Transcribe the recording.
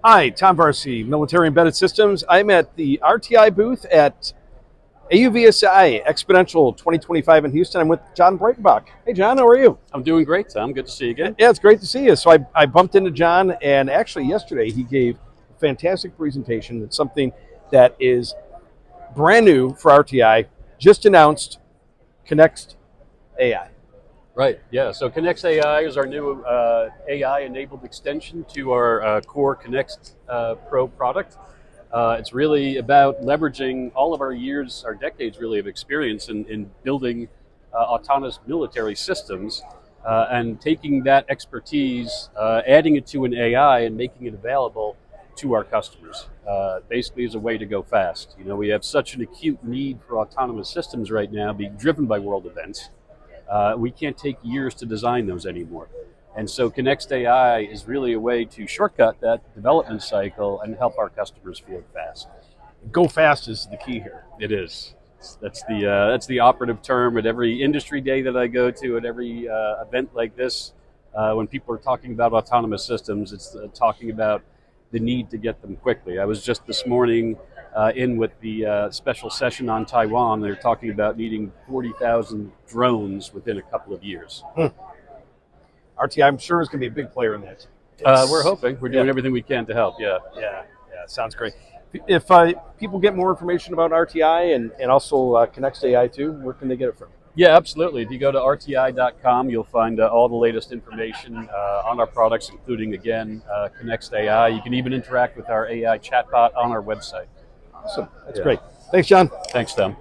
Hi, Tom Varsy, Military Embedded Systems. I'm at the RTI booth at AUVSI Xponential 2025 in Houston. I'm with John Breitenbach. Hey, John, how are you? I'm doing great, Tom. Good to see you again. Yeah, it's great to see you. So I bumped into John, and actually yesterday he gave a fantastic presentation. It's something that is brand new for RTI, just announced, Connext AI. Right, yeah. So Connext AI is our new AI-enabled extension to our core Connext Pro product. It's really about leveraging all of our years, our decades really of experience in building autonomous military systems and taking that expertise, adding it to an AI and making it available to our customers. Basically as a way to go fast. You know, we have such an acute need for autonomous systems right now being driven by world events. We can't take years to design those anymore. And so Connext AI is really a way to shortcut that development cycle and help our customers feel fast. Go fast is the key here. It is. That's the operative term at every industry day that I go to, at every event like this. When people are talking about autonomous systems, it's talking about the need to get them quickly. I was just this morning in with the special session on Taiwan. They're talking about needing 40,000 drones within a couple of years. RTI, I'm sure, is going to be a big player in that. We're hoping. We're doing everything we can to help, yeah. Yeah, sounds great. If people get more information about RTI and also Connext AI too, where can they get it from? Yeah, absolutely. If you go to rti.com, you'll find all the latest information on our products, including, again, Connext AI. You can even interact with our AI chatbot on our website. Awesome. That's great. Thanks, John. Thanks, Tom.